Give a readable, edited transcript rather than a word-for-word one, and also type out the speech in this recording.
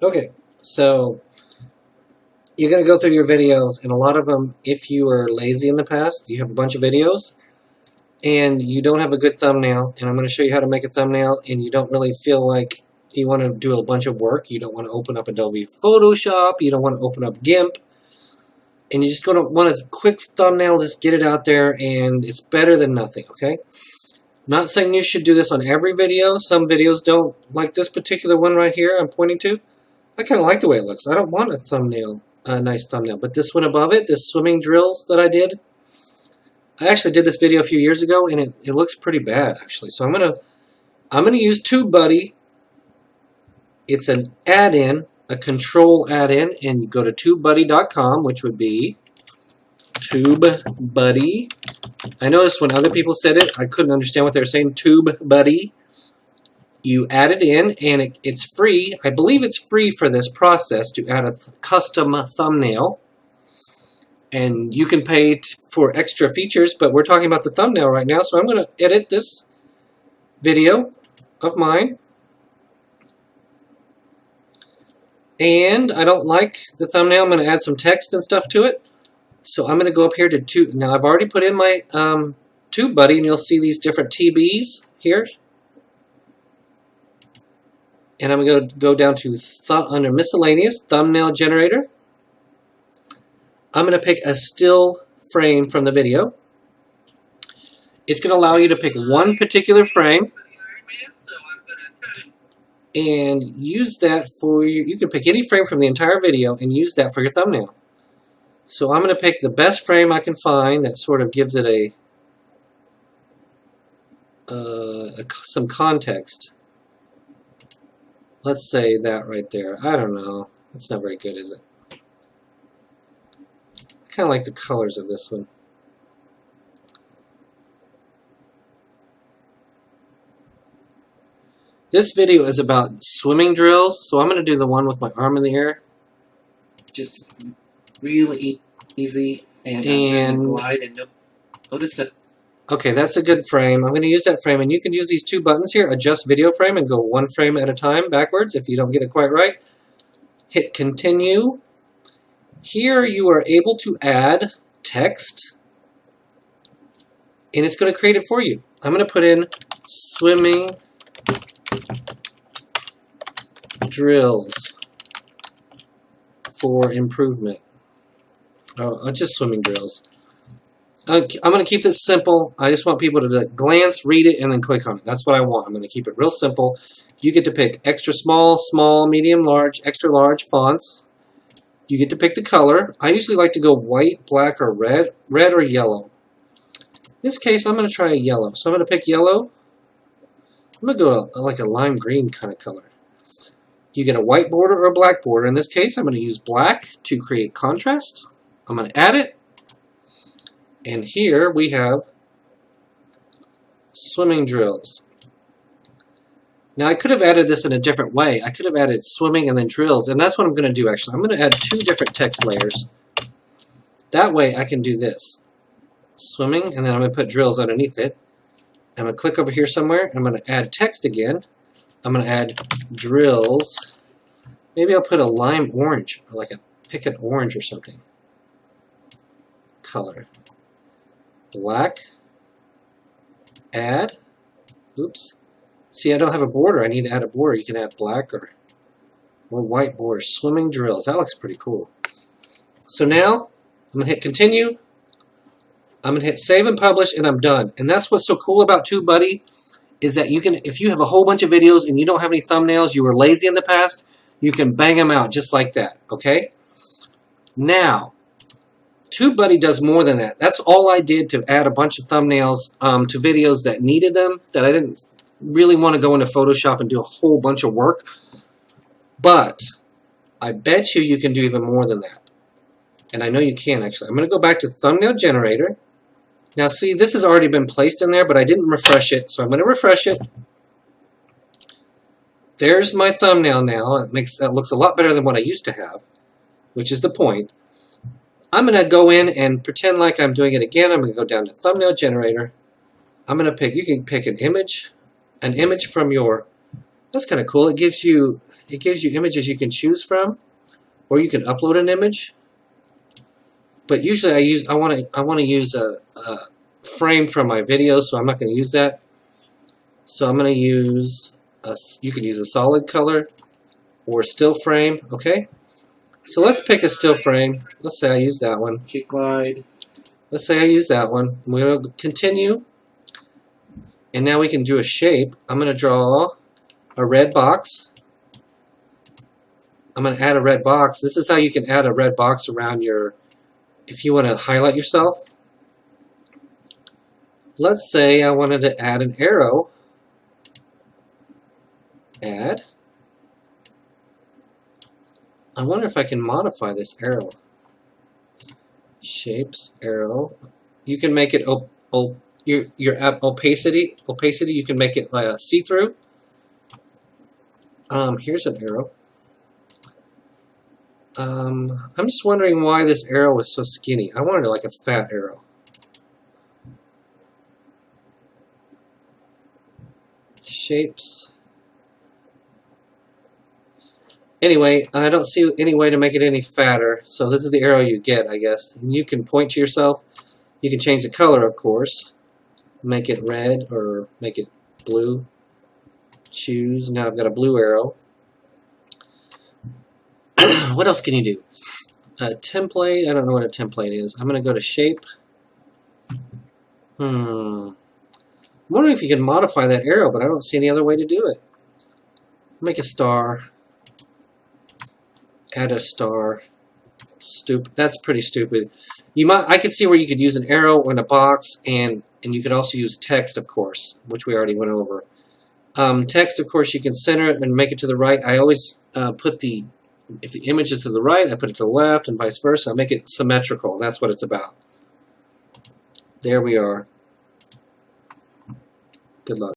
Okay, so you're going to go through your videos, and a lot of them, if you were lazy in the past, you have a bunch of videos, and you don't have a good thumbnail, and I'm going to show you how to make a thumbnail, and you don't really feel like you want to do a bunch of work. You don't want to open up Adobe Photoshop, you don't want to open up GIMP, and you just going to want a quick thumbnail, just get it out there, and it's better than nothing, okay? I'm not saying you should do this on every video. Some videos don't, like this particular one right here I'm pointing to. I kind of like the way it looks. I don't want a thumbnail, a nice thumbnail, but this one above it, this swimming drills that I did, I actually did this video a few years ago, and it looks pretty bad actually. So I'm gonna use TubeBuddy. It's an add-in, a control add-in, and you go to TubeBuddy.com, which would be TubeBuddy. I noticed when other people said it, I couldn't understand what they were saying. TubeBuddy. You add it in, and it's free. I believe it's free for this process to add a custom thumbnail. And you can pay for extra features, but we're talking about the thumbnail right now, so I'm going to edit this video of mine. And I don't like the thumbnail. I'm going to add some text and stuff to it. So I'm going to go up here to Tube. Now I've already put in my TubeBuddy, and you'll see these different TBs here. And I'm going to go down to under Miscellaneous, Thumbnail Generator. I'm going to pick a still frame from the video. It's going to allow you to pick one particular frame and use that for your, you can pick any frame from the entire video and use that for your thumbnail. So I'm going to pick the best frame I can find that sort of gives it some context. Let's say that right there. I don't know. It's not very good, is it? I kind of like the colors of this one. This video is about swimming drills, so I'm going to do the one with my arm in the air. Just really easy and glide and notice that. Okay, that's a good frame. I'm going to use that frame, and you can use these two buttons here, adjust video frame, and go one frame at a time backwards if you don't get it quite right. Hit continue. Here you are able to add text, and it's going to create it for you. I'm going to put in swimming drills for improvement. Oh, just swimming drills. I'm going to keep this simple. I just want people to glance, read it, and then click on it. That's what I want. I'm going to keep it real simple. You get to pick extra small, small, medium, large, extra large fonts. You get to pick the color. I usually like to go white, black, or red or yellow. In this case, I'm going to try a yellow. So I'm going to pick yellow. I'm going to go like a lime green kind of color. You get a white border or a black border. In this case, I'm going to use black to create contrast. I'm going to add it. And here we have swimming drills. Now I could have added this in a different way. I could have added swimming and then drills, and that's what I'm going to do actually. I'm going to add two different text layers. That way I can do this. Swimming, and then I'm going to put drills underneath it. I'm going to click over here somewhere. I'm going to add text again. I'm going to add drills. Maybe I'll put a lime orange, or like a picket orange or something. Color. Black. Add. Oops. See, I don't have a border. I need to add a border. You can add black or white border. Swimming drills. That looks pretty cool. So now, I'm going to hit continue. I'm going to hit save and publish, and I'm done. And that's what's so cool about TubeBuddy, is that you can, if you have a whole bunch of videos and you don't have any thumbnails, you were lazy in the past, you can bang them out just like that, okay? Now, TubeBuddy does more than that. That's all I did to add a bunch of thumbnails to videos that needed them, that I didn't really want to go into Photoshop and do a whole bunch of work. But I bet you can do even more than that. And I know you can actually. I'm going to go back to Thumbnail Generator. Now see, this has already been placed in there, but I didn't refresh it, so I'm going to refresh it. There's my thumbnail now. That looks a lot better than what I used to have, which is the point. I'm going to go in and pretend like I'm doing it again. I'm going to go down to Thumbnail Generator. I'm going to pick, you can pick an image from your That's kind of cool. It gives you images you can choose from, or you can upload an image. But usually I want to use a frame from my video, so I'm not going to use that. So I'm going to use you can use a solid color or still frame. Okay. So let's pick a still frame. Let's say I use that one. Glide. Let's say I use that one. We're going to continue. And now we can do a shape. I'm going to draw a red box. I'm going to add a red box. This is how you can add a red box around your, if you want to highlight yourself. Let's say I wanted to add an arrow. Add. I wonder if I can modify this arrow. Shapes, arrow. You can make it your opacity. You can make it see-through. Here's an arrow. I'm just wondering why this arrow was so skinny. I wanted like a fat arrow. Shapes. Anyway, I don't see any way to make it any fatter, so this is the arrow you get, I guess. And you can point to yourself. You can change the color, of course. Make it red or make it blue. Choose. Now I've got a blue arrow. What else can you do? A template. I don't know what a template is. I'm going to go to shape. I'm wondering if you can modify that arrow, but I don't see any other way to do it. Make a star. Add a star. That's pretty stupid. I could see where you could use an arrow in a box, and you could also use text, of course, which we already went over. Text, of course, you can center it and make it to the right. I always if the image is to the right, I put it to the left, and vice versa. I make it symmetrical. That's what it's about. There we are. Good luck.